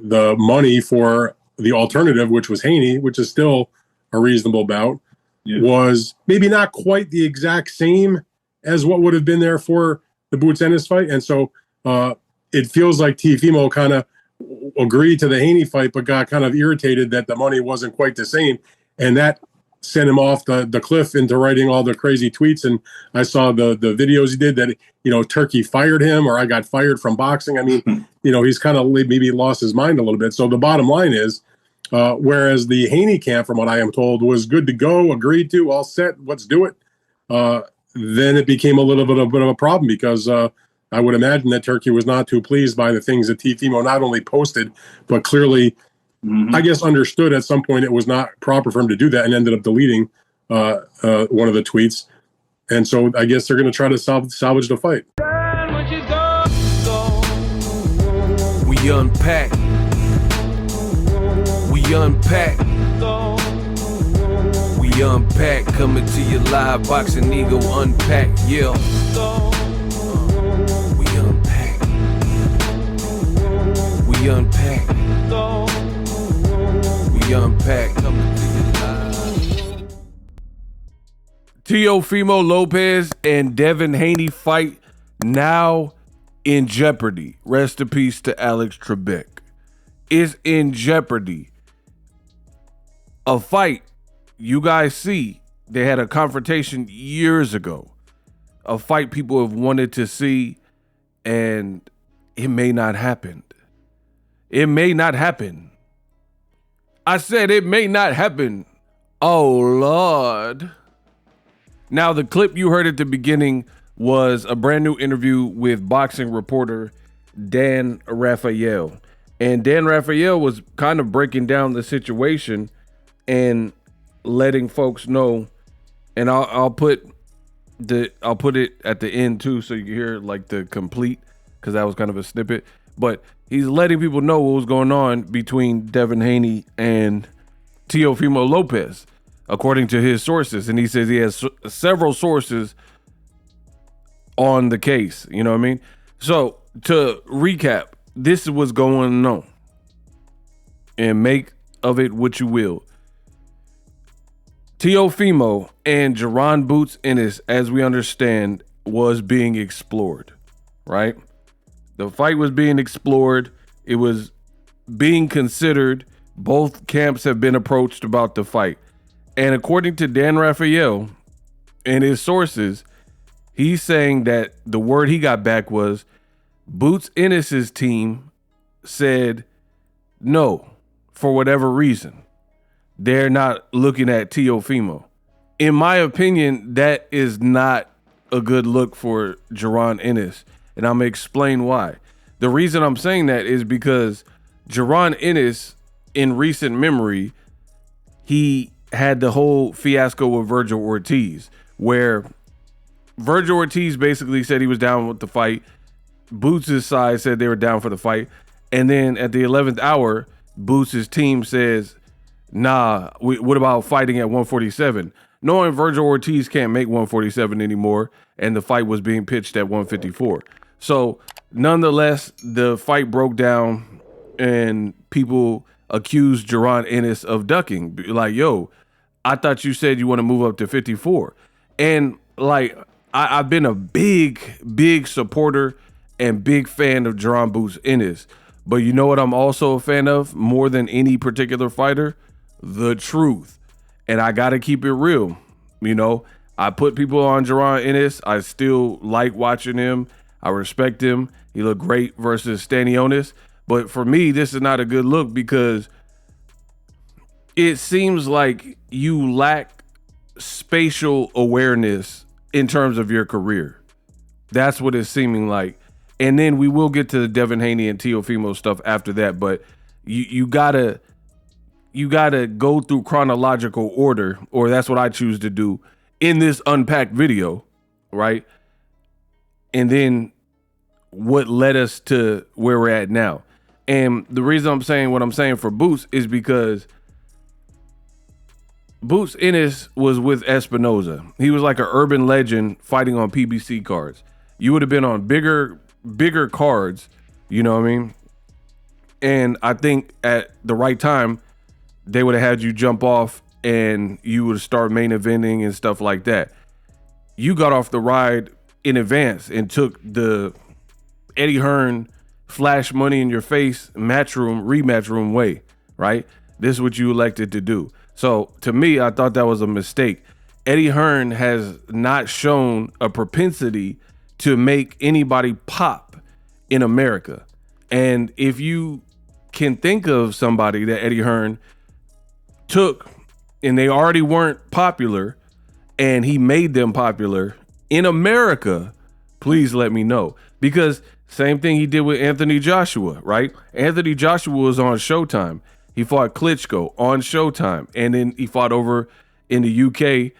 the money for the alternative, which was Haney, which is still a reasonable bout, was maybe not quite the exact same as what would have been there for the Boots Ennis fight. And so it feels like Teofimo kind of agreed to the Haney fight, but got kind of irritated that the money wasn't quite the same. And that sent him off the cliff into writing all the crazy tweets. And I saw the videos he did that, Turkey fired him, or I got fired from boxing. I mean, he's kind of maybe lost his mind a little bit. So the bottom line is, whereas the Haney camp, from what I am told, was good to go, agreed to, all set, let's do it. Then it became a little bit of a problem because I would imagine that Turkey was not too pleased by the things that Teofimo not only posted, but clearly, I guess, understood at some point it was not proper for him to do that, and ended up deleting one of the tweets. And so I guess they're going to try to salvage the fight. We unpack. We unpack. We unpack. Coming to your live boxing ego unpack. Yeah. We unpack. We unpack. We unpack. Coming to your live. Teofimo Lopez and Devin Haney fight now in jeopardy. Rest in peace to Alex Trebek. Is in jeopardy. A fight you guys see, they had a confrontation years ago. A fight people have wanted to see, and it may not happen. It may not happen. I said it may not happen. Oh, Lord. Now, the clip you heard at the beginning was a brand new interview with boxing reporter Dan Rafael. And Dan Rafael was kind of breaking down the situation and letting folks know. And I'll put it at the end too, so you can hear like the complete, because that was kind of a snippet. But he's letting people know what was going on between Devin Haney and Teofimo Lopez, according to his sources. And he says he has several sources on the case. You know what I mean? So to recap, this is what's going on, and make of it what you will. Teofimo and Jaron Boots Ennis, as we understand, was being explored, right? The fight was being explored. It was being considered. Both camps have been approached about the fight. And according to Dan Rafael and his sources, he's saying that the word he got back was Boots Ennis's team said no, for whatever reason. They're not looking at Teofimo. In my opinion, that is not a good look for Jaron Ennis. And I'm going to explain why. The reason I'm saying that is because Jaron Ennis, in recent memory, he had the whole fiasco with Virgil Ortiz, where Virgil Ortiz basically said he was down with the fight. Boots' side said they were down for the fight. And then at the 11th hour, Boots' team says, nah, what about fighting at 147? Knowing Virgil Ortiz can't make 147 anymore, and the fight was being pitched at 154. So nonetheless, the fight broke down, and people accused Jaron Ennis of ducking. Like, yo, I thought you said you want to move up to 54. And like, I've been a big supporter and big fan of Jaron Boots Ennis. But you know what I'm also a fan of more than any particular fighter? The truth. And I got to keep it real. You know, I put people on Jaron Ennis. I still like watching him. I respect him. He looked great versus Stanionis. But for me, this is not a good look because it seems like you lack spatial awareness in terms of your career. That's what it's seeming like. And then we will get to the Devin Haney and Teofimo stuff after that. But you gotta go through chronological order, or that's what I choose to do in this unpacked video, right? And then what led us to where we're at now. And the reason I'm saying what I'm saying for Boots is because Boots Ennis was with Espinoza. He was like an urban legend fighting on PBC cards. You would have been on bigger cards, you know what I mean? And I think at the right time, they would have had you jump off and you would start main eventing and stuff like that. You got off the ride in advance and took the Eddie Hearn flash money in your face rematch room way, right? This is what you elected to do. So to me, I thought that was a mistake. Eddie Hearn has not shown a propensity to make anybody pop in America. And if you can think of somebody that Eddie Hearn took and they already weren't popular and he made them popular in America, please let me know. Because same thing he did with Anthony Joshua, right? Anthony Joshua was on Showtime. He fought Klitschko on Showtime. And then he fought over in the UK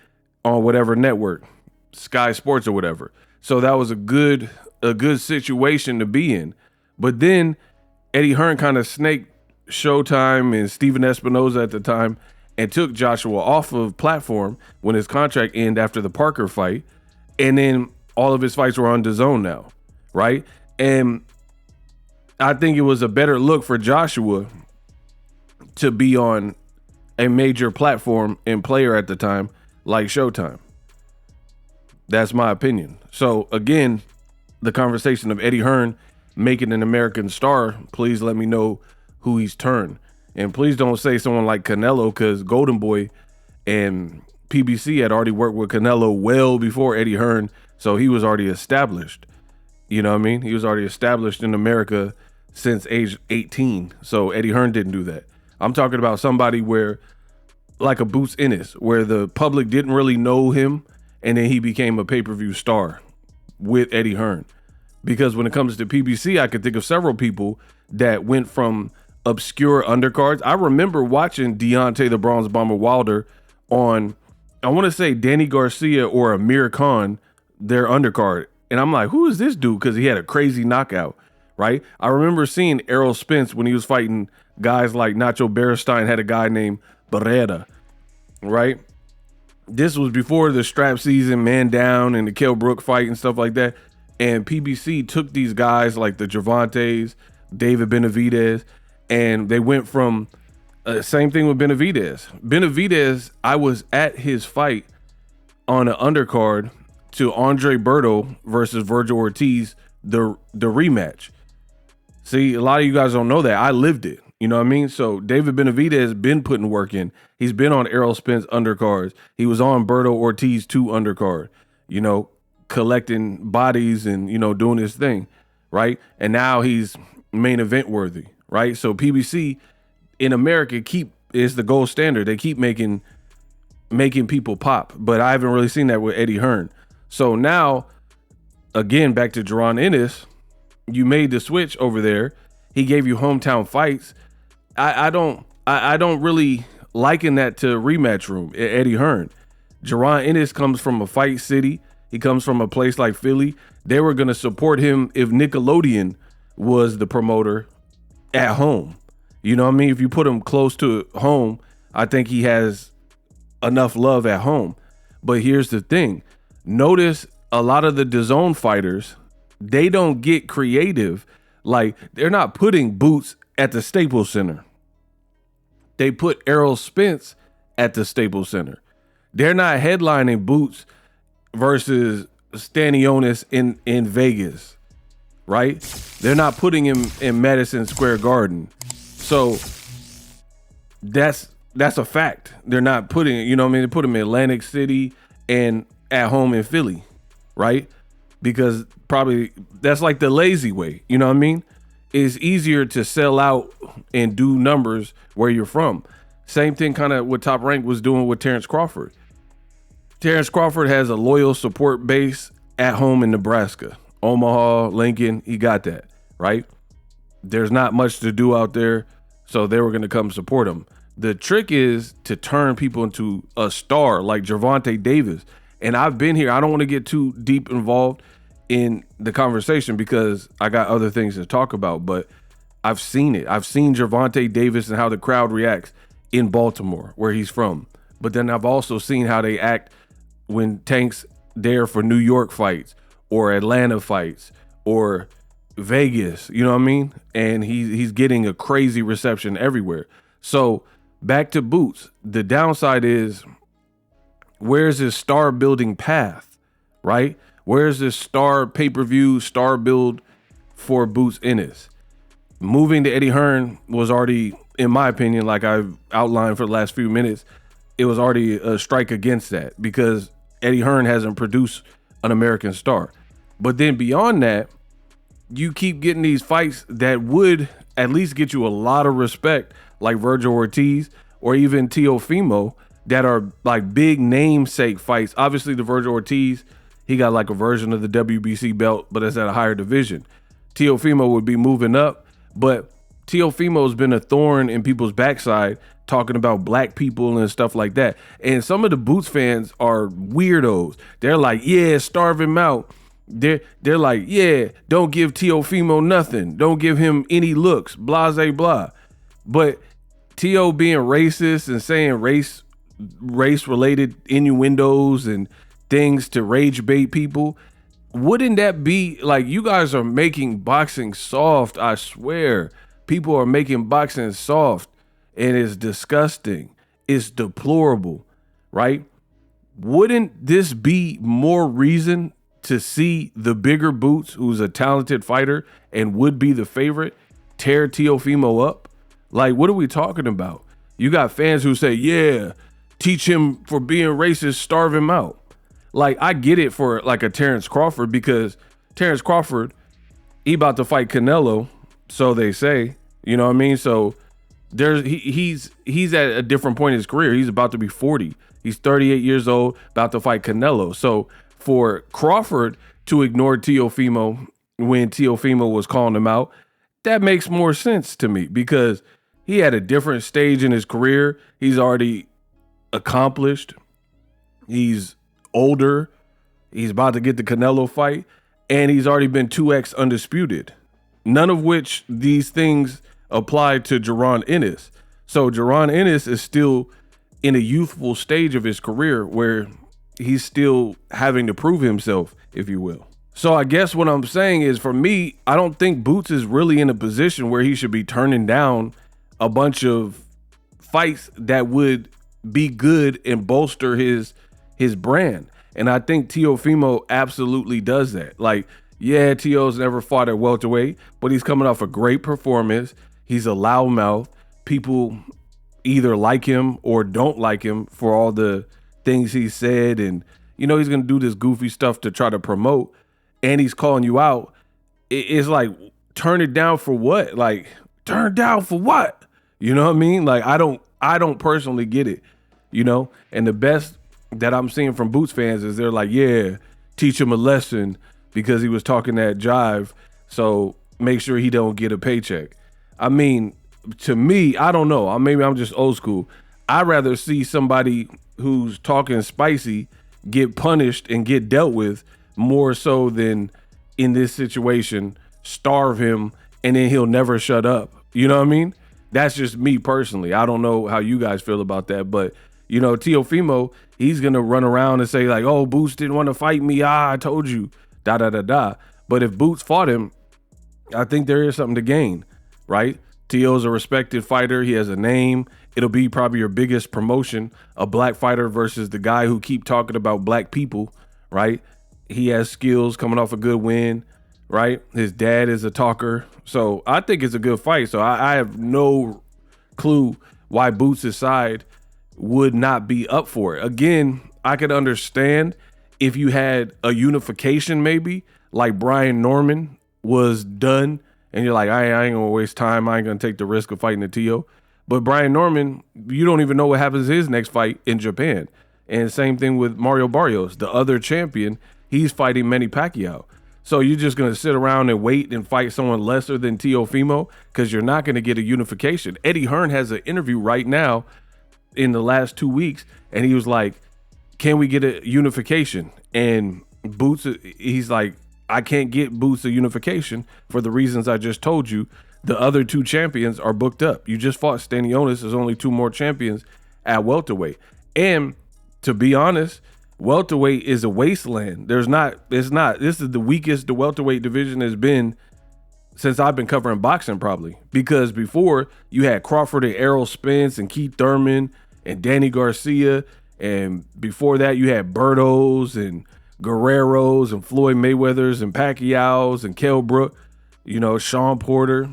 on whatever network, Sky Sports or whatever. So that was a good situation to be in. But then Eddie Hearn kind of snaked Showtime and Steven Espinoza at the time and took Joshua off of platform when his contract ended after the Parker fight. And then all of his fights were on DAZN now, right? And I think it was a better look for Joshua to be on a major platform and player at the time like Showtime. That's my opinion. So again, the conversation of Eddie Hearn making an American star, please let me know who he's turned. And please don't say someone like Canelo, because Golden Boy and PBC had already worked with Canelo well before Eddie Hearn, so he was already established. You know what I mean? He was already established in America since age 18, so Eddie Hearn didn't do that. I'm talking about somebody where, like a Boots Ennis, where the public didn't really know him, and then he became a pay-per-view star with Eddie Hearn. Because when it comes to PBC, I could think of several people that went from obscure undercards. I remember watching Deontay the Bronze Bomber Wilder on, I want to say Danny Garcia or Amir Khan, their undercard. And I'm like, who is this dude? Because he had a crazy knockout, right? I remember seeing Errol Spence when he was fighting guys like Nacho Beristain, had a guy named Barrera, right? This was before the strap season, man down, and the Kell Brook fight and stuff like that. And PBC took these guys like the Gervontas, David Benavidez, and they went from same thing with Benavidez. Benavidez, I was at his fight on an undercard to Andre Berto versus Virgil Ortiz, the rematch. See, a lot of you guys don't know that. I lived it. You know what I mean? So David Benavidez has been putting work in. He's been on Errol Spence undercards. He was on Berto Ortiz 2 undercard, you know, collecting bodies and, you know, doing his thing, right? And now he's main event worthy, right? So PBC in America is the gold standard. They keep making people pop, but I haven't really seen that with Eddie Hearn. So now, again, back to Jaron Ennis, you made the switch over there. He gave you hometown fights. I don't really liken that to rematch room. Eddie Hearn. Jaron Ennis comes from a fight city. He comes from a place like Philly. They were going to support him if Nickelodeon was the promoter at home. You know what I mean? If you put him close to home, I think he has enough love at home. But here's the thing. Notice a lot of the DAZN fighters, they don't get creative. Like, they're not putting Boots at the Staples Center. They put Errol Spence at the Staples Center. They're not headlining Boots versus Stanionis in Vegas, right? They're not putting him in Madison Square Garden. So that's a fact. They're not putting, you know what I mean? They put him in Atlantic City and at home in Philly, right? Because probably that's like the lazy way, you know what I mean? It's easier to sell out and do numbers where you're from. Same thing kind of what Top Rank was doing with Terrence Crawford. Terrence Crawford has a loyal support base at home in Nebraska. Omaha, Lincoln, he got that, right? There's not much to do out there, so they were going to come support him. The trick is to turn people into a star like Gervonta Davis. And I've been here. I don't want to get too deep involved in the conversation because I got other things to talk about, but I've seen it. I've seen Gervonta Davis and how the crowd reacts in Baltimore, where he's from. But then I've also seen how they act when Tank's there for New York fights or Atlanta fights or Vegas, you know what I mean? And he's getting a crazy reception everywhere. So back to Boots. The downside is, where's his star building path, right? Where's this star pay-per-view, star build for Boots Ennis? Moving to Eddie Hearn was already, in my opinion, like I've outlined for the last few minutes, it was already a strike against that because Eddie Hearn hasn't produced an American star. But then beyond that, you keep getting these fights that would at least get you a lot of respect, like Virgil Ortiz or even Teofimo, that are like big namesake fights. Obviously, the Virgil Ortiz, he got like a version of the WBC belt, but it's at a higher division. Teofimo would be moving up, but Teofimo's been a thorn in people's backside talking about black people and stuff like that. And some of the Boots fans are weirdos. They're like, yeah, starve him out. They're like, yeah, don't give Teofimo nothing. Don't give him any looks, blah, blah, blah. But Teo being racist and saying race-related innuendos and things to rage bait people, wouldn't that be like, you guys are making boxing soft? I swear, people are making boxing soft, and it's disgusting. It's deplorable, right? Wouldn't this be more reason to see the bigger Boots, who's a talented fighter and would be the favorite, tear Teofimo up? Like, what are we talking about? You got fans who say, yeah, teach him for being racist, starve him out. Like, I get it for like a Terrence Crawford, because Terrence Crawford, he about to fight Canelo, so they say, you know what I mean? So he's at a different point in his career. He's about to be 40. He's 38 years old, about to fight Canelo. So for Crawford to ignore Teofimo when Teofimo was calling him out, that makes more sense to me, because he had a different stage in his career. He's already accomplished. He's older. He's about to get the Canelo fight, and he's already been 2X undisputed. None of which these things apply to Jaron Ennis. So Jaron Ennis is still in a youthful stage of his career where he's still having to prove himself, if you will. So I guess what I'm saying is, for me, I don't think Boots is really in a position where he should be turning down a bunch of fights that would be good and bolster his brand. And I think Teofimo absolutely does that. Like, yeah, Teo's never fought at welterweight, but he's coming off a great performance. He's a loudmouth. People either like him or don't like him for all the things he said. And, you know, he's going to do this goofy stuff to try to promote, and he's calling you out. It's like, turn it down for what? Like, turn down for what? You know what I mean? Like, I don't personally get it, you know? And the best that I'm seeing from Boots fans is they're like, yeah, teach him a lesson because he was talking that jive, so make sure he don't get a paycheck. I mean, to me, I don't know. Maybe I'm just old school. I'd rather see somebody who's talking spicy get punished and get dealt with, more so than, in this situation, starve him and then he'll never shut up. You know what I mean? That's just me personally. I don't know how you guys feel about that, but, you know, Teofimo, he's going to run around and say like, oh, Boots didn't want to fight me. I told you, da, da, da, da. But if Boots fought him, I think there is something to gain, right? Teo's a respected fighter. He has a name. It'll be probably your biggest promotion, a black fighter versus the guy who keep talking about black people, right? He has skills, coming off a good win, right? His dad is a talker. So I think it's a good fight. So I have no clue why Boots' side would not be up for it. Again, I could understand if you had a unification, maybe like Brian Norman was done, and you're like, I ain't gonna waste time. I ain't gonna take the risk of fighting the Teo. But Brian Norman, you don't even know what happens in his next fight in Japan. And same thing with Mario Barrios, the other champion. He's fighting Manny Pacquiao. So you're just going to sit around and wait and fight someone lesser than Teofimo, because you're not going to get a unification. Eddie Hearn has an interview right now in the last 2 weeks, and he was like, can we get a unification? And Boots, he's like, I can't get Boots a unification for the reasons I just told you. The other two champions are booked up. You just fought Stanionis. There's only two more champions at welterweight. And to be honest, welterweight is a wasteland. This is the weakest the welterweight division has been since I've been covering boxing, probably, because before you had Crawford and Errol Spence and Keith Thurman and Danny Garcia, and before that you had Bertos and Guerreros and Floyd Mayweathers and Pacquiao's and Kell Brook, Sean Porter.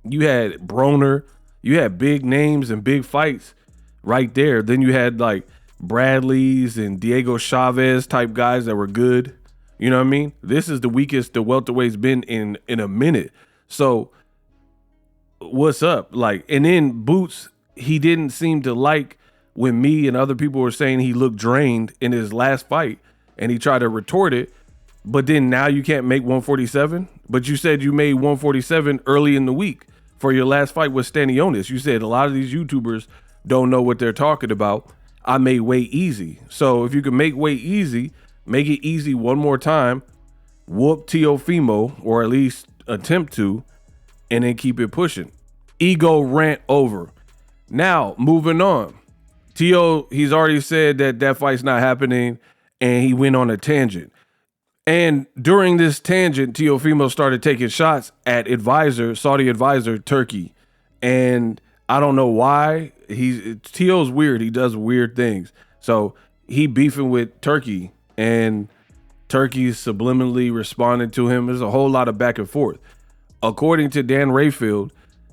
You had Broner. You had big names and big fights right there. Then you had like Bradley's and Diego Chavez type guys that were good. You know what I mean? This is the weakest the welterweight's been in a minute. So what's up? Like, and then Boots, he didn't seem to like when me and other people were saying he looked drained in his last fight, and he tried to retort it. But then now you can't make 147. But you said you made 147 early in the week for your last fight with Stanionis. You said a lot of these YouTubers don't know what they're talking about. I made weight easy. So if you can make weight easy, make it easy one more time, whoop Teofimo, or at least attempt to, and then keep it pushing. Ego rant over. Now, moving on. Teo, he's already said that fight's not happening, and he went on a tangent. And during this tangent, Teofimo started taking shots at Saudi advisor, Turkey. And I don't know why. Teo's weird. He does weird things. So he beefing with Turkey, and Turkey subliminally responded to him. There's a whole lot of back and forth. According to Dan Rayfield,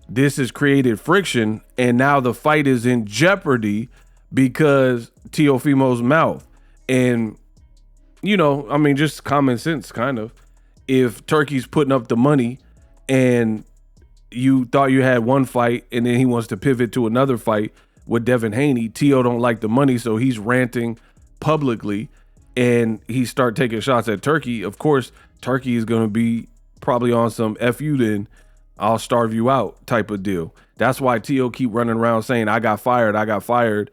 this has created friction, and now the fight is in jeopardy because Teofimo's mouth. And just common sense, kind of. If Turkey's putting up the money and you thought you had one fight and then he wants to pivot to another fight with Devin Haney, Teo don't like the money, so he's ranting publicly and he start taking shots at Turkey. Of course, Turkey is going to be probably on some F you then, I'll starve you out type of deal. That's why Teo keep running around saying, I got fired,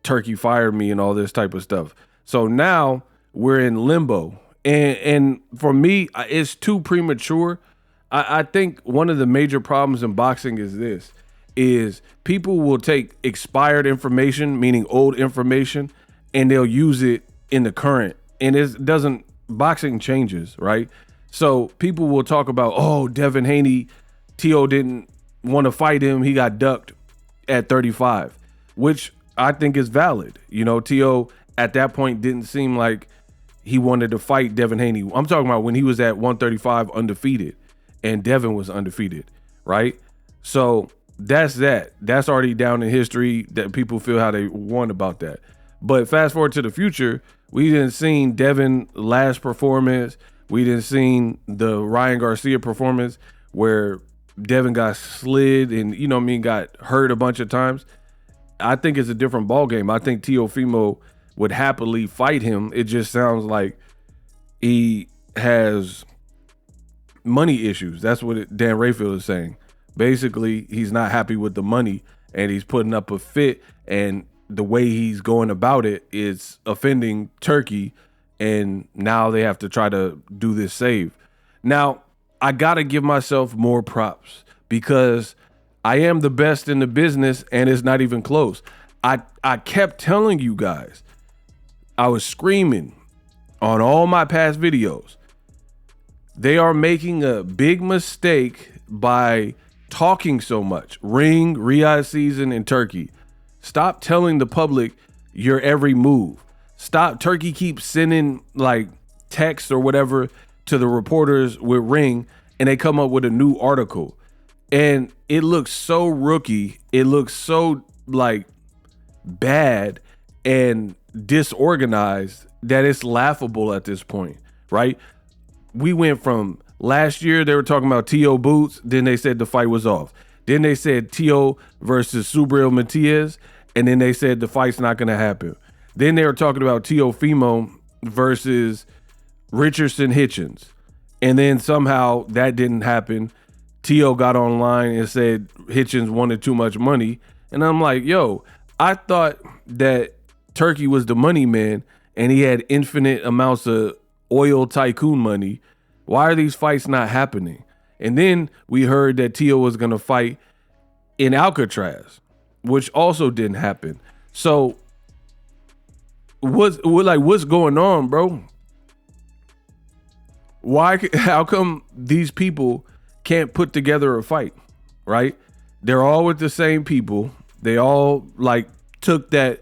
Turkey fired me, and all this type of stuff. So now we're in limbo. And for me, it's too premature. I think one of the major problems in boxing is people will take expired information, meaning old information, and they'll use it in the current. And boxing changes, right? So people will talk about, oh, Devin Haney, Teo didn't want to fight him. He got ducked at 35, which I think is valid. Teo at that point didn't seem like he wanted to fight Devin Haney. I'm talking about when he was at 135 undefeated and Devin was undefeated, right? So that's already down in history that people feel how they want about that. But fast forward to the future, we didn't seen Devin last performance. We didn't seen the Ryan Garcia performance where Devin got slid and, got hurt a bunch of times. I think it's a different ballgame. I think Teofimo would happily fight him. It just sounds like he has money issues. That's what Dan Rayfield is saying. Basically, he's not happy with the money and he's putting up a fit, and the way he's going about it is offending Turkey, and now they have to try to do this save. Now, I got to give myself more props because I am the best in the business and it's not even close. I kept telling you guys, I was screaming on all my past videos, they are making a big mistake by talking so much. Ring, Riyadh season, and Turkey. Stop telling the public your every move. Stop. Turkey keeps sending like texts or whatever to the reporters with Ring, and they come up with a new article. And it looks so rookie. It looks so like bad and disorganized that it's laughable at this point, right? We went from last year, they were talking about Teo Boots, then they said the fight was off. Then they said Teo versus Subriel Matias, and then they said the fight's not going to happen. Then they were talking about Teofimo versus Richardson Hitchens, and then somehow that didn't happen. Teo got online and said Hitchens wanted too much money, and I'm like, yo, I thought that Turkey was the money man and he had infinite amounts of oil tycoon money. Why are these fights not happening? And then we heard that Teo was going to fight in Alcatraz, which also didn't happen. So what's going on, bro? How come these people can't put together a fight, right? They're all with the same people. They all like took that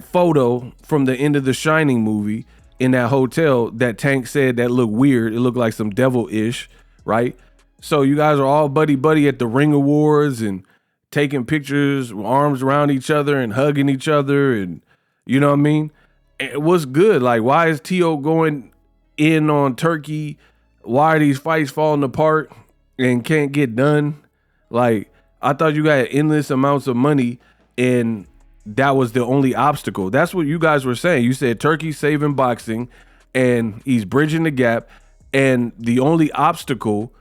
photo from the end of the Shining movie in that hotel that Tank said that looked weird. It looked like some devil-ish, right? So you guys are all buddy at the Ring Awards and taking pictures, arms around each other and hugging each other, and you know what I mean? And what's good? Like, why is Tio going in on Turkey? Why are these fights falling apart and can't get done? Like, I thought you got endless amounts of money and that was the only obstacle. That's what you guys were saying. You said Turkey's saving boxing and he's bridging the gap. And the only obstacle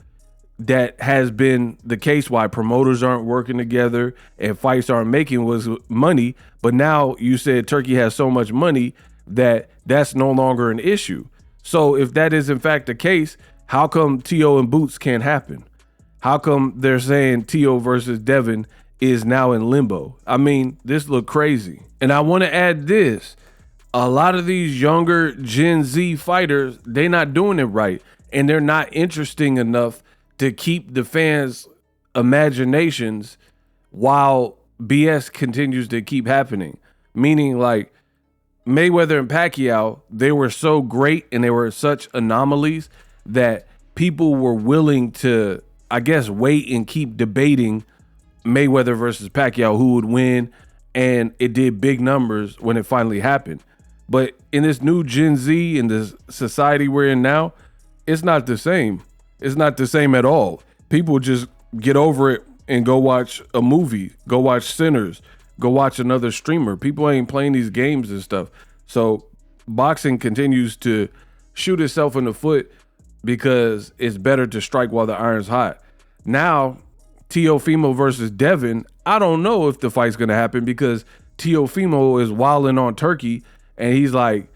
that has been the case why promoters aren't working together and fights aren't making was money. But now you said Turkey has so much money that that's no longer an issue. So if that is in fact the case, how come Tio and Boots can't happen? How come they're saying Tio versus Devin is now in limbo? I mean, this look crazy. And I want to add this. A lot of these younger Gen Z fighters, they're not doing it right. And they're not interesting enough to keep the fans' imaginations while BS continues to keep happening. Meaning like Mayweather and Pacquiao, they were so great and they were such anomalies that people were willing to, I guess, wait and keep debating Mayweather versus Pacquiao, who would win, and it did big numbers when it finally happened. But in this new Gen Z, in the society we're in now, it's not the same. It's not the same at all. People just get over it and go watch a movie, go watch Sinners, go watch another streamer. People ain't playing these games and stuff. So boxing continues to shoot itself in the foot because it's better to strike while the iron's hot. Now, Teofimo versus Devin, I don't know if the fight's going to happen because Teofimo is wilding on Turkey and he's like,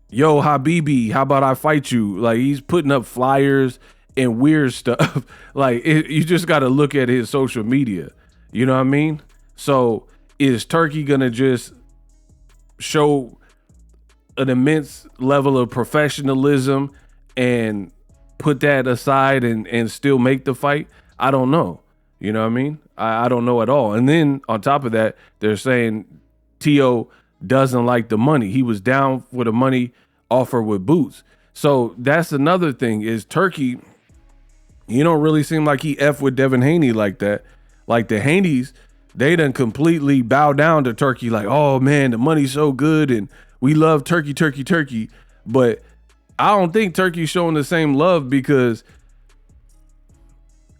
yo, Habibi, how about I fight you? Like, he's putting up flyers and weird stuff. Like, you just got to look at his social media. You know what I mean? So is Turkey going to just show an immense level of professionalism and put that aside and still make the fight? I don't know. You know what I mean? I don't know at all. And then on top of that, they're saying Tio doesn't like the money. He was down for the money offer with Boots. So that's another thing is Turkey, you don't really seem like he F with Devin Haney like that. Like the Haneys, they done completely bow down to Turkey like, oh man, the money's so good and we love Turkey. But I don't think Turkey's showing the same love because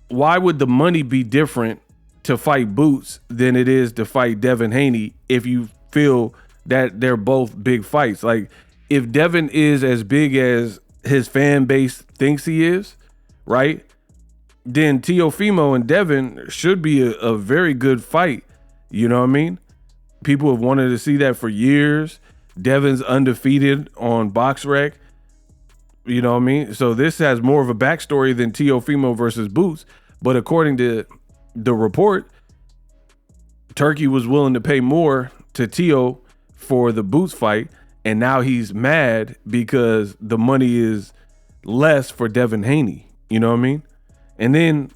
why would the money be different to fight Boots than it is to fight Devin Haney if you feel that they're both big fights? Like if Devin is as big as his fan base thinks he is, right? Then Teofimo and Devin should be a very good fight. You know what I mean? People have wanted to see that for years. Devin's undefeated on BoxRec. You know what I mean? So this has more of a backstory than Teofimo versus Boots. But according to the report, Turkey was willing to pay more to Tio for the Boots fight. And now he's mad because the money is less for Devin Haney. You know what I mean? And then,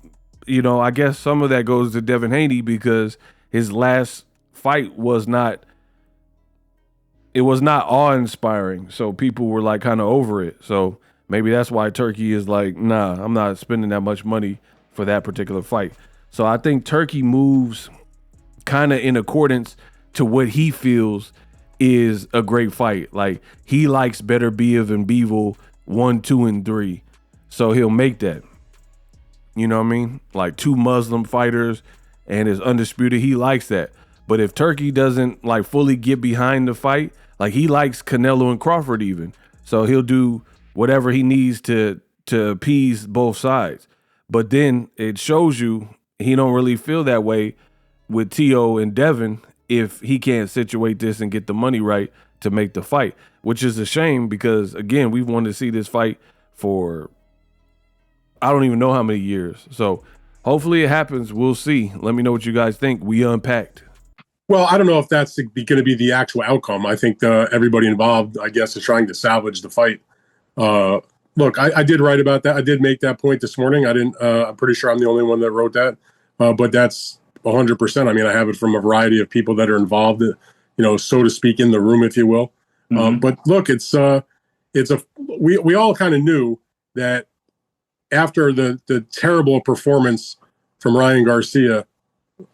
you know, I guess some of that goes to Devin Haney because his last fight was not awe-inspiring. So people were like kind of over it. So maybe that's why Turkey is like, nah, I'm not spending that much money for that particular fight. So I think Turkey moves kind of in accordance to what he feels is a great fight. Like he likes Better Biev and Bivol 1, 2, and 3. So he'll make that. You know what I mean? Like two Muslim fighters and is undisputed. He likes that. But if Turkey doesn't like fully get behind the fight, like he likes Canelo and Crawford even. So he'll do whatever he needs to appease both sides. But then it shows you he don't really feel that way with Tio and Devin if he can't situate this and get the money right to make the fight, which is a shame because, again, we've wanted to see this fight for I don't even know how many years. So hopefully it happens. We'll see. Let me know what you guys think. We unpacked. Well, I don't know if that's going to be the actual outcome. I think everybody involved, I guess, is trying to salvage the fight. look, I did write about that. I did make that point this morning. I didn't. I'm pretty sure I'm the only one that wrote that, but that's 100%. I mean, I have it from a variety of people that are involved, so to speak, in the room, if you will. But look, we all kind of knew that after the terrible performance from Ryan Garcia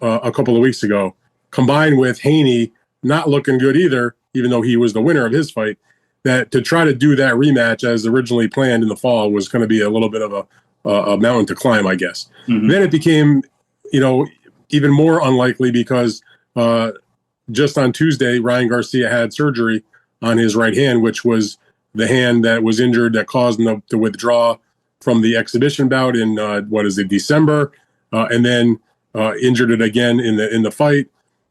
a couple of weeks ago, combined with Haney not looking good either, even though he was the winner of his fight, that to try to do that rematch as originally planned in the fall was going to be a little bit of a mountain to climb, I guess. Then it became, even more unlikely because just on Tuesday, Ryan Garcia had surgery on his right hand, which was the hand that was injured that caused him to withdraw from the exhibition bout in December, and then injured it again in the fight.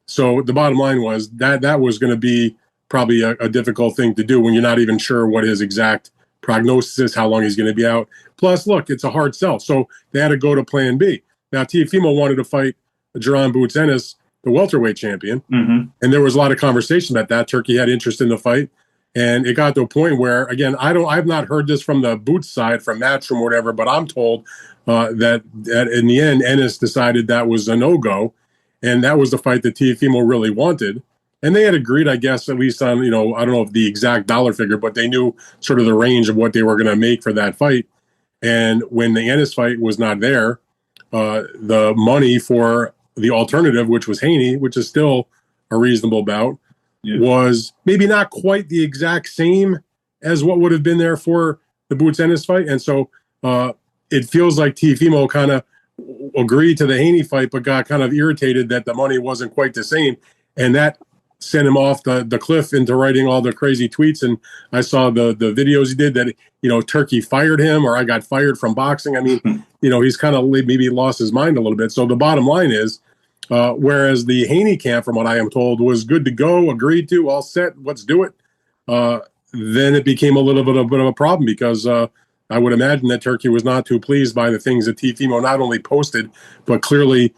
So the bottom line was that was going to be probably a difficult thing to do when you're not even sure what his exact prognosis is, how long he's going to be out. Plus, look, it's a hard sell. So they had to go to plan B. Now, Teofimo wanted to fight Jaron Boots Ennis, the welterweight champion. And there was a lot of conversation about that. Turkey had interest in the fight. And it got to a point where, again, I've not heard this from the Boots side, from Matchroom or whatever, but I'm told that in the end, Ennis decided that was a no-go. And that was the fight that Teofimo really wanted. And they had agreed, I guess, at least on, I don't know if the exact dollar figure, but they knew sort of the range of what they were going to make for that fight. And when the Ennis fight was not there, the money for the alternative, which was Haney, which is still a reasonable bout, was maybe not quite the exact same as what would have been there for the Boots Ennis fight. And so it feels like Teofimo kind of agreed to the Haney fight, but got kind of irritated that the money wasn't quite the same. And that sent him off the cliff into writing all the crazy tweets. And I saw the videos he did that, Turkey fired him, or I got fired from boxing. I mean, he's kind of maybe lost his mind a little bit. So the bottom line is, whereas the Haney camp, from what I am told, was good to go, agreed to, all set, let's do it. Then it became a little bit of a problem because I would imagine that Turkey was not too pleased by the things that Teofimo not only posted, but clearly,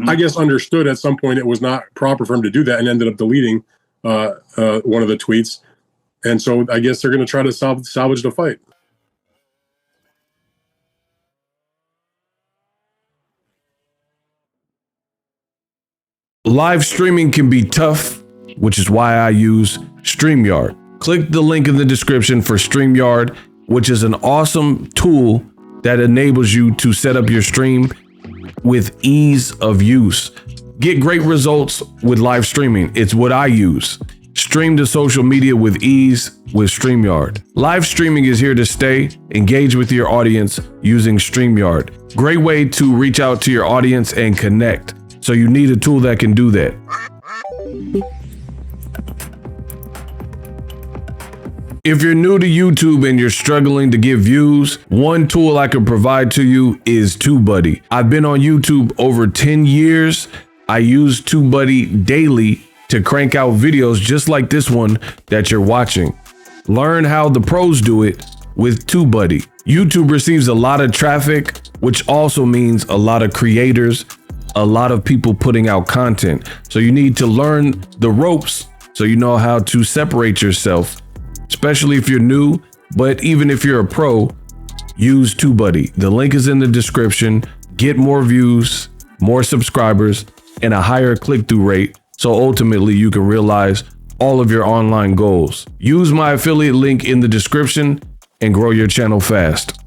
I guess, understood at some point it was not proper for him to do that and ended up deleting one of the tweets. And so I guess they're going to try to salvage the fight. Live streaming can be tough, which is why I use StreamYard. Click the link in the description for StreamYard, which is an awesome tool that enables you to set up your stream with ease of use. Get great results with live streaming. It's what I use. Stream to social media with ease with StreamYard. Live streaming is here to stay. Engage with your audience using StreamYard. Great way to reach out to your audience and connect. So you need a tool that can do that. If you're new to YouTube and you're struggling to get views, one tool I can provide to you is TubeBuddy. I've been on YouTube over 10 years. I use TubeBuddy daily to crank out videos just like this one that you're watching. Learn how the pros do it with TubeBuddy. YouTube receives a lot of traffic, which also means a lot of creators, a lot of people putting out content. So you need to learn the ropes so you know how to separate yourself, especially if you're new. But even if you're a pro, use TubeBuddy. The link is in the description. Get more views, more subscribers, and a higher click-through rate, so ultimately you can realize all of your online goals. Use my affiliate link in the description and grow your channel fast.